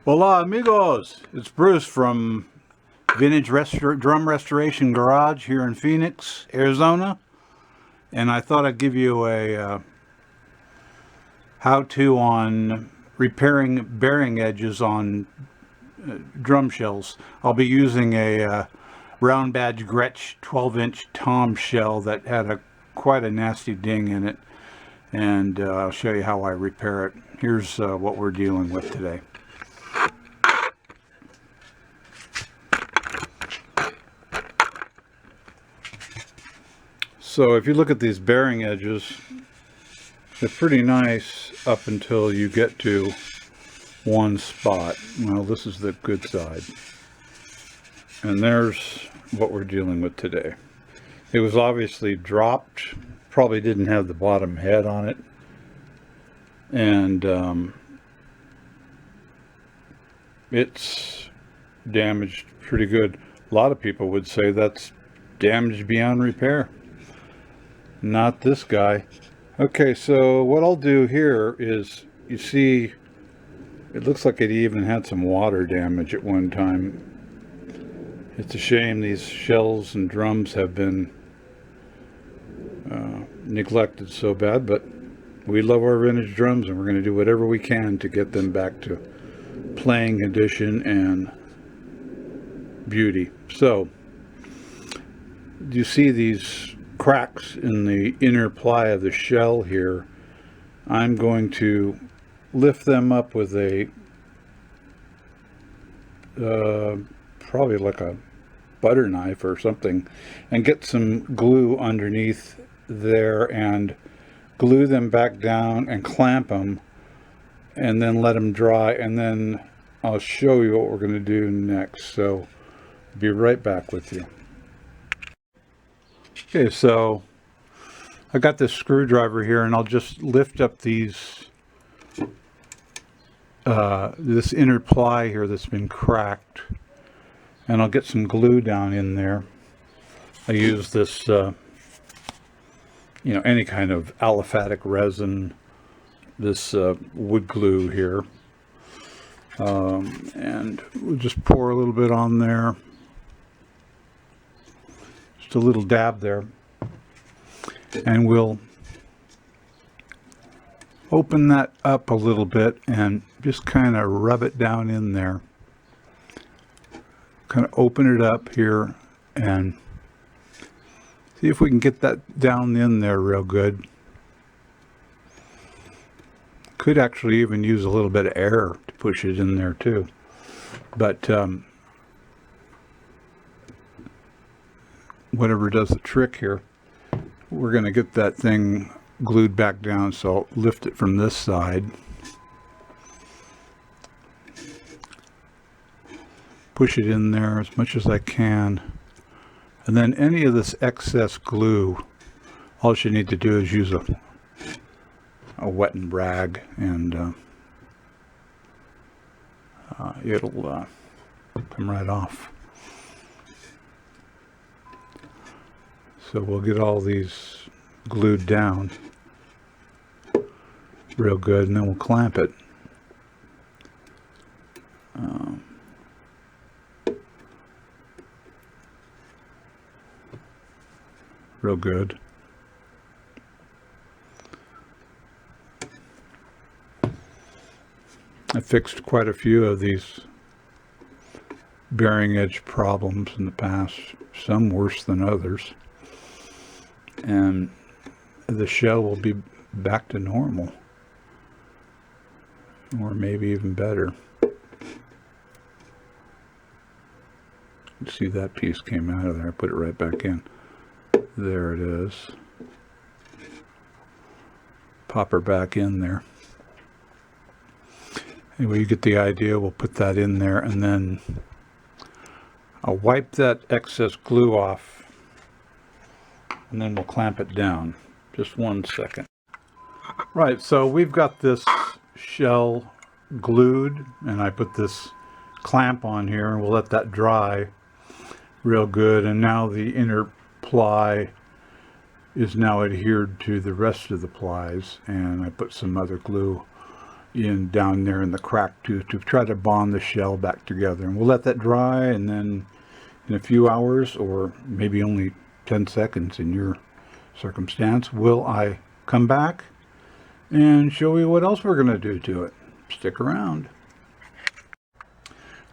Hola amigos, it's Bruce from Vintage Drum Restoration Garage here in Phoenix, Arizona, and I thought I'd give you a how-to on repairing bearing edges on drum shells. I'll be using a round badge Gretsch 12-inch tom shell that had quite a nasty ding in it, and I'll show you how I repair it. Here's what we're dealing with today. So if you look at these bearing edges, they're pretty nice up until you get to one spot. Well, this is the good side. And there's what we're dealing with today. It was obviously dropped, probably didn't have the bottom head on it. And it's damaged pretty good. A lot of people would say that's damaged beyond repair. Not this guy. Okay, so what I'll do here is, you see, it looks like it even had some water damage at one time. It's a shame these shells and drums have been neglected so bad, but we love our vintage drums and we're going to do whatever we can to get them back to playing condition and beauty. So, you see these cracks in the inner ply of the shell here. I'm going to lift them up with a probably like a butter knife or something, and get some glue underneath there and glue them back down and clamp them, and then let them dry, and then I'll show you what we're going to do next. So be right back with you. Okay, so I got this screwdriver here, and I'll just lift up these this inner ply here that's been cracked, and I'll get some glue down in there. I use this any kind of aliphatic resin, this wood glue here, and we'll just pour a little bit on there. Just a little dab there, and we'll open that up a little bit and just kind of rub it down in there. Kind of open it up here and see if we can get that down in there real good. Could actually even use a little bit of air to push it in there too, but whatever does the trick here. We're going to get that thing glued back down, so I'll lift it from this side, push it in there as much as I can, and then any of this excess glue, all you need to do is use a wetting rag, and it'll come right off. So we'll get all these glued down real good, and then we'll clamp it. Real good. I fixed quite a few of these bearing edge problems in the past, some worse than others. And the shell will be back to normal, or maybe even better. See, that piece came out of there. I put it right back in. There it is. Pop her back in there. Anyway, you get the idea. We'll put that in there, and then I'll wipe that excess glue off, and then we'll clamp it down. Just 1 second. Right, so we've got this shell glued, and I put this clamp on here, and we'll let that dry real good. And now the inner ply is now adhered to the rest of the plies, and I put some other glue in down there in the crack to try to bond the shell back together. And we'll let that dry, and then in a few hours, or maybe only 10 seconds in your circumstance, will I come back and show you what else we're going to do to it. Stick around.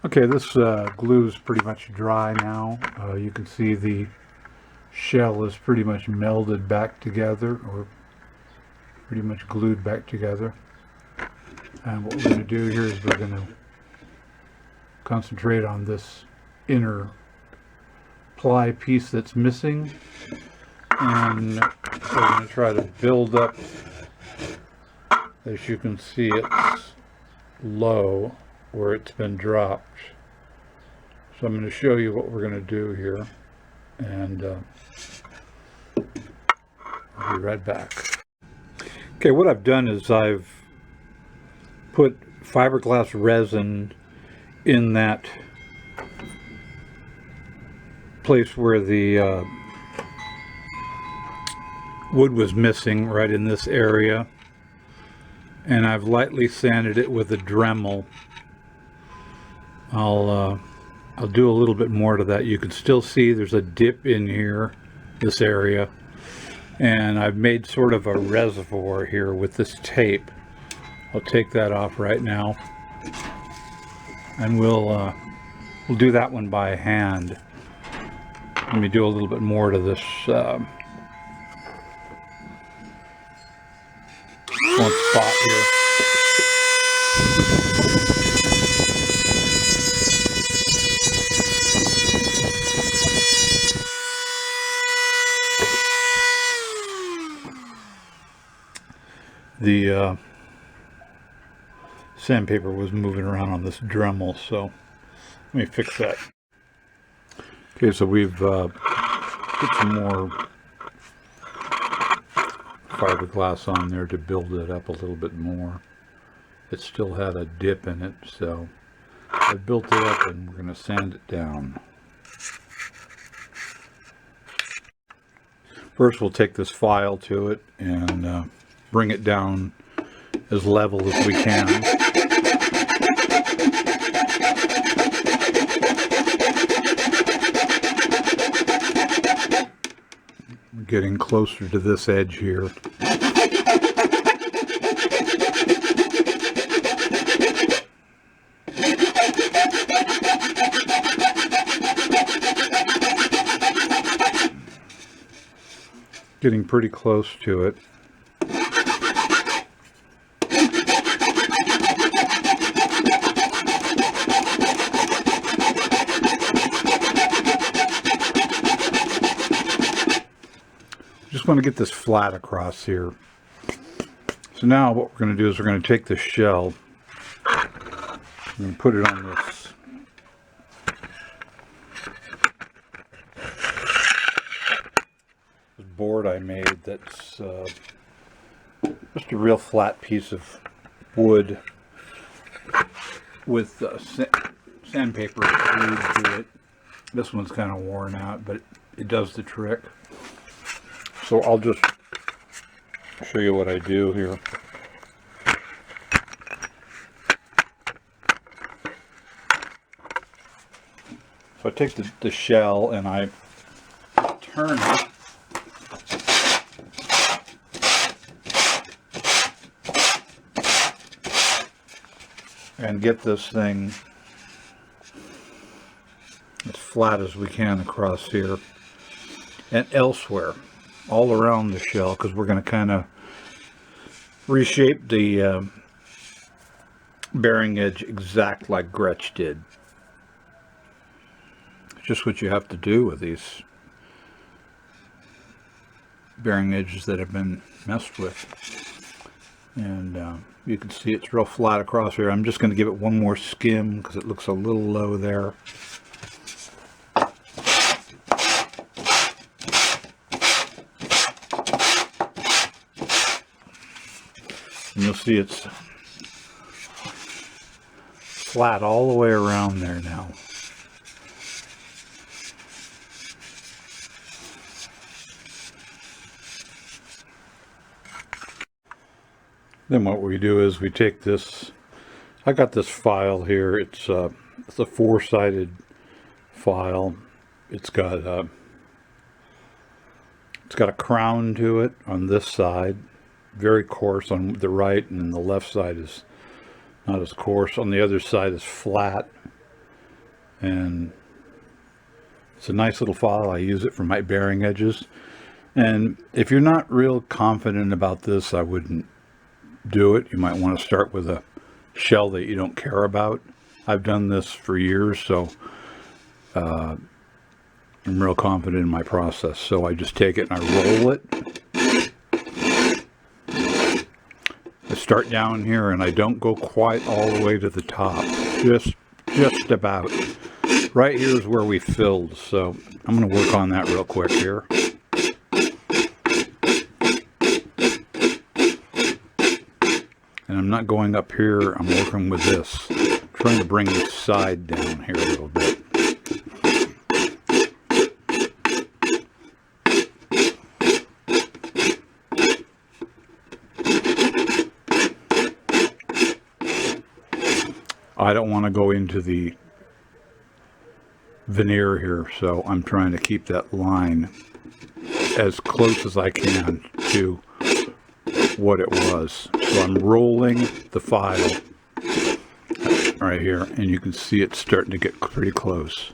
Okay, this glue is pretty much dry now. You can see the shell is pretty much melded back together, or pretty much glued back together. And what we're going to do here is we're going to concentrate on this inner ply piece that's missing, and we're going to try to build up. As you can see, it's low where it's been dropped. So I'm going to show you what we're going to do here, and I'll be right back. Okay, what I've done is I've put fiberglass resin in that place where the wood was missing, right in this area, and I've lightly sanded it with a Dremel. I'll do a little bit more to that. You can still see there's a dip in here, this area, and I've made sort of a reservoir here with this tape. I'll take that off right now, and we'll do that one by hand. Let me do a little bit more to this one spot here. The sandpaper was moving around on this Dremel, so let me fix that. Okay, so we've put some more fiberglass on there to build it up a little bit more. It still had a dip in it, so I built it up, and we're going to sand it down. First, we'll take this file to it and bring it down as level as we can. We're getting closer to this edge here. Getting pretty close to it. Just want to get this flat across here. So now what we're going to do is we're going to take this shell and put it on this board I made that's just a real flat piece of wood with sandpaper glued to it. This one's kind of worn out, but it does the trick. So I'll just show you what I do here. So I take the shell and I turn it. And get this thing as flat as we can across here and elsewhere, all around the shell, because we're going to kind of reshape the bearing edge exact like Gretsch did. It's just what you have to do with these bearing edges that have been messed with. And you can see it's real flat across here. I'm just going to give it one more skim because it looks a little low there. And you'll see it's flat all the way around there now. Then what we do is we take this, I got this file here, it's a 4-sided file. It's got a crown to it on this side, very coarse on the right, and the left side is not as coarse. On the other side is flat, and it's a nice little file. I use it for my bearing edges. And if you're not real confident about this, I wouldn't do it. You might want to start with a shell that you don't care about. I've done this for years, so I'm real confident in my process. So I just take it and I roll it. I start down here and I don't go quite all the way to the top. Just about. Right here is where we filled, so I'm going to work on that real quick here. And I'm not going up here, I'm working with this. I'm trying to bring this side down here a little bit. I don't want to go into the veneer here, so I'm trying to keep that line as close as I can to what it was. So I'm rolling the file right here, and you can see it's starting to get pretty close.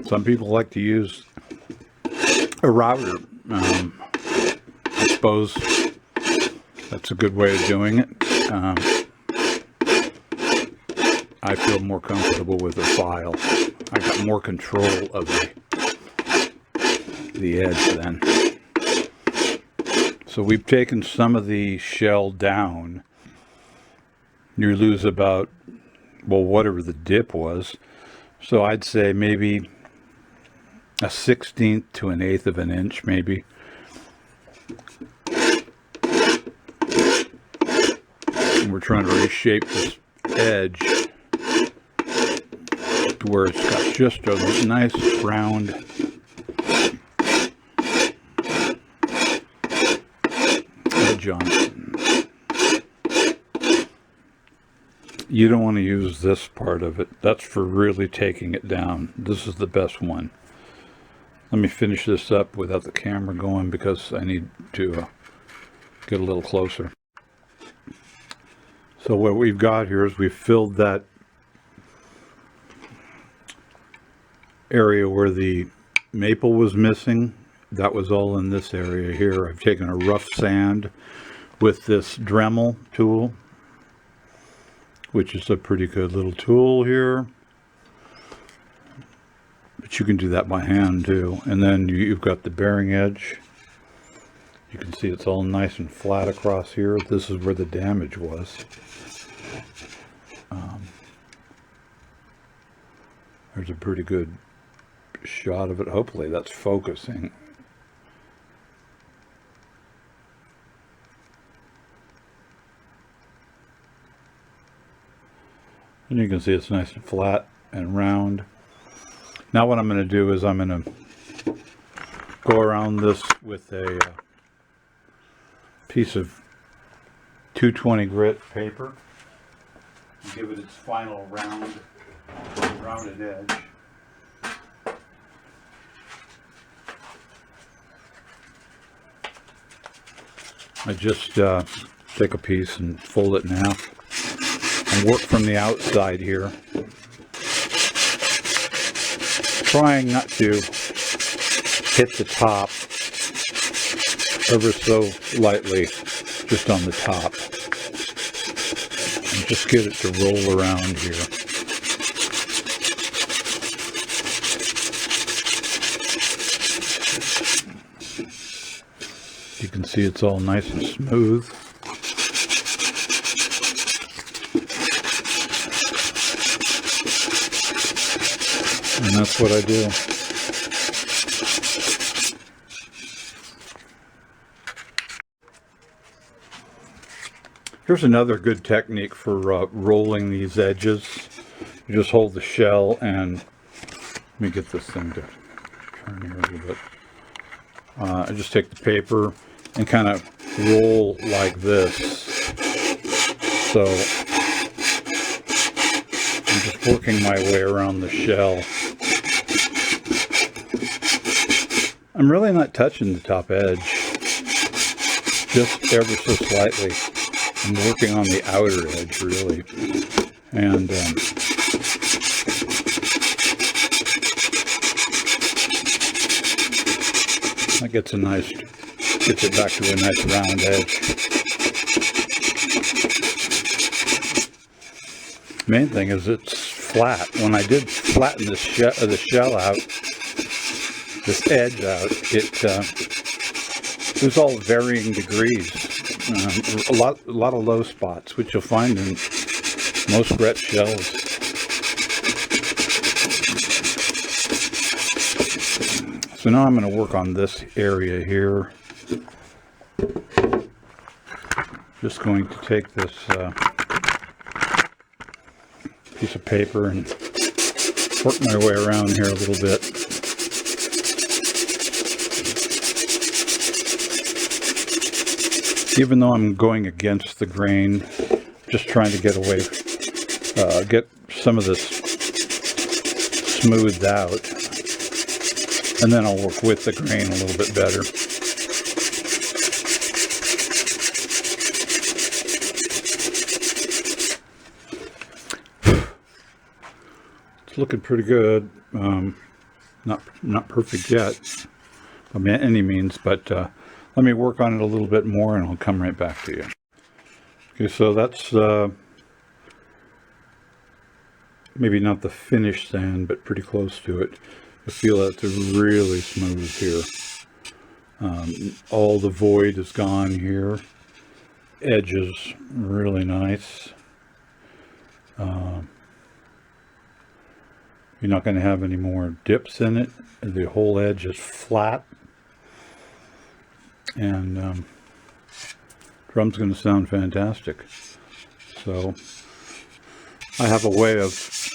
Some people like to use a router. I suppose that's a good way of doing it. I feel more comfortable with a file. I got more control of the edge then. So we've taken some of the shell down. You lose about, well, whatever the dip was. So I'd say maybe a 1/16 to an 1/8 of an inch, maybe. And we're trying to reshape this edge to where it's got just a nice round edge on it. You don't want to use this part of it. That's for really taking it down. This is the best one. Let me finish this up without the camera going because I need to get a little closer. So what we've got here is we've filled that area where the maple was missing. That was all in this area here. I've taken a rough sand with this Dremel tool, which is a pretty good little tool here. But you can do that by hand too. And then you've got the bearing edge. You can see it's all nice and flat across here. This is where the damage was. There's a pretty good shot of it. Hopefully that's focusing. And you can see it's nice and flat and round. Now what I'm going to do is I'm going to go around this with a piece of 220 grit paper and give it its final rounded edge. I just take a piece and fold it in half and work from the outside here, trying not to hit the top ever so lightly, just on the top, and just get it to roll around here. You can see it's all nice and smooth. And that's what I do. Here's another good technique for rolling these edges. You just hold the shell and let me get this thing to turn here a little bit. I just take the paper and kind of roll like this. So I'm just working my way around the shell. I'm really not touching the top edge, just ever so slightly. I'm working on the outer edge really, and that gets it back to a nice round edge. Main thing is it's flat. When I did flatten the shell out, this edge out, it was all varying degrees. A lot of low spots, which you'll find in most Gretsch shells. So now I'm going to work on this area here. Just going to take this piece of paper and work my way around here a little bit. Even though I'm going against the grain, just trying to get away, get some of this smoothed out, and then I'll work with the grain a little bit better. It's looking pretty good. Not perfect yet, by any means, but let me work on it a little bit more and I'll come right back to you. Okay, so that's maybe not the finished sand, but pretty close to it. I feel that it's really smooth here. All the void is gone here. Edges really nice. You're not going to have any more dips in it. The whole edge is flat. And drum's going to sound fantastic. So I have a way of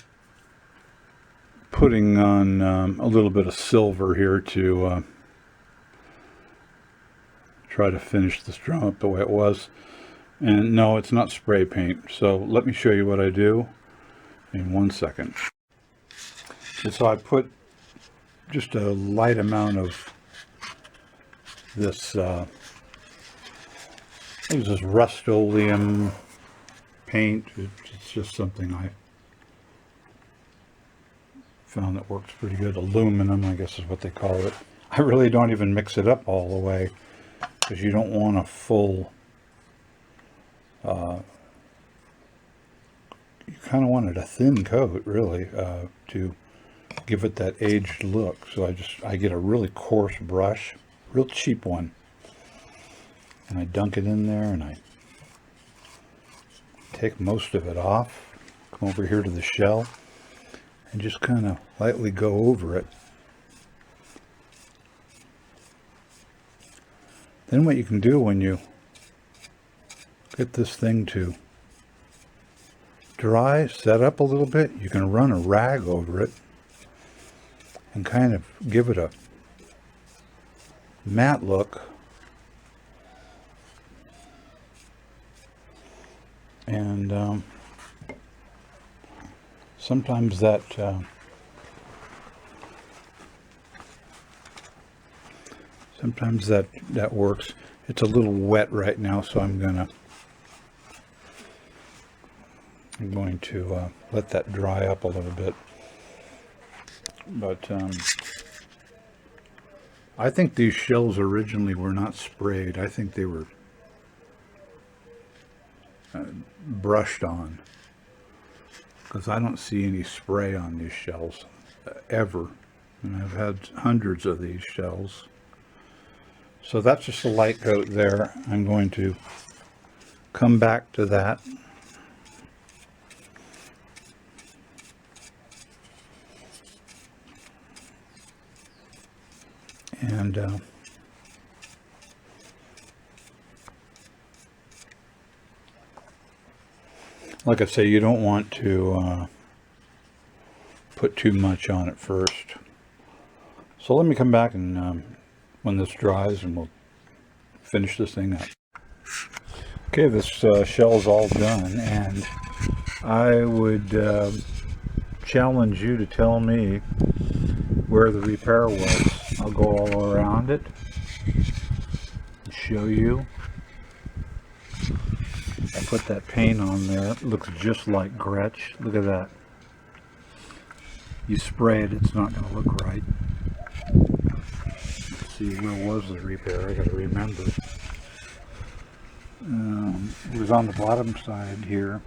putting on a little bit of silver here to try to finish this drum up the way it was. And no, it's not spray paint. So let me show you what I do in 1 second. And so I put just a light amount of this this Rust-Oleum paint. It's just something I found that works pretty good. Aluminum, I guess is what they call it. I really don't even mix it up all the way because you don't want a full you kind of wanted a thin coat really to give it that aged look. So I get a really coarse brush, real cheap one, and I dunk it in there and I take most of it off, come over here to the shell and just kind of lightly go over it. Then what you can do when you get this thing to dry, set up a little bit, you can run a rag over it and kind of give it a matte look. And sometimes that that works. It's a little wet right now, so I'm going to let that dry up a little bit. But I think these shells originally were not sprayed. I think they were brushed on, because I don't see any spray on these shells ever, and I've had hundreds of these shells. So that's just a light coat there. I'm going to come back to that and like I say, you don't want to put too much on it first. So let me come back and when this dries, and we'll finish this thing up. Okay, this shell's all done, and I would challenge you to tell me where the repair was. I'll go all around it and show you. I put that paint on there. It looks just like Gretsch. Look at that. You spray it, it's not going to look right. Let's see, where was the repair? I got to remember. It was on the bottom side here,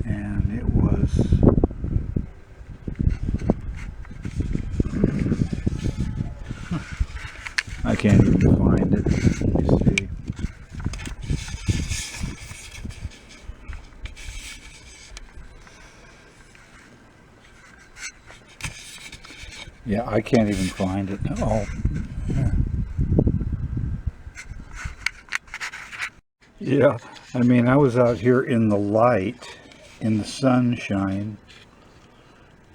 and it was I can't even find it. Let me see. Yeah, I can't even find it. Oh, yeah. I mean, I was out here in the light, in the sunshine,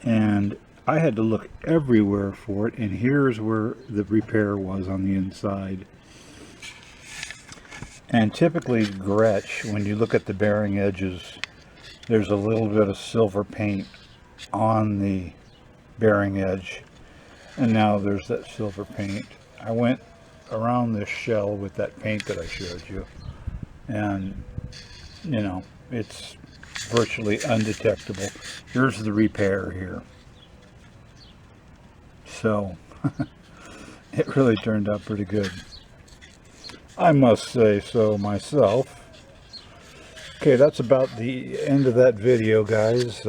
and I had to look everywhere for it, and here's where the repair was on the inside. And typically Gretsch, when you look at the bearing edges, there's a little bit of silver paint on the bearing edge, and now there's that silver paint. I went around this shell with that paint that I showed you, and you know, it's virtually undetectable. Here's the repair here. So it really turned out pretty good, I must say so myself. Okay, that's about the end of that video, guys.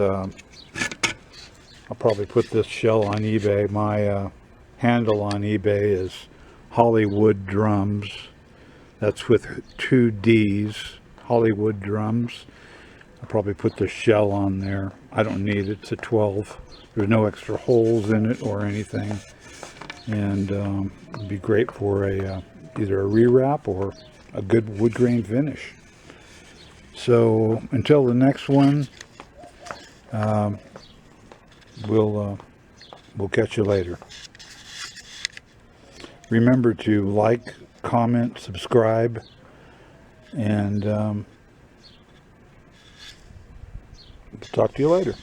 I'll probably put this shell on eBay. My handle on eBay is Hollywood Drums. That's with 2 D's, Hollywood Drums. I'll probably put the shell on there. I don't need it. It's a 12. There's no extra holes in it or anything. And it'd be great for a either a rewrap or a good wood grain finish. So until the next one, we'll catch you later. Remember to like, comment, subscribe, and talk to you later.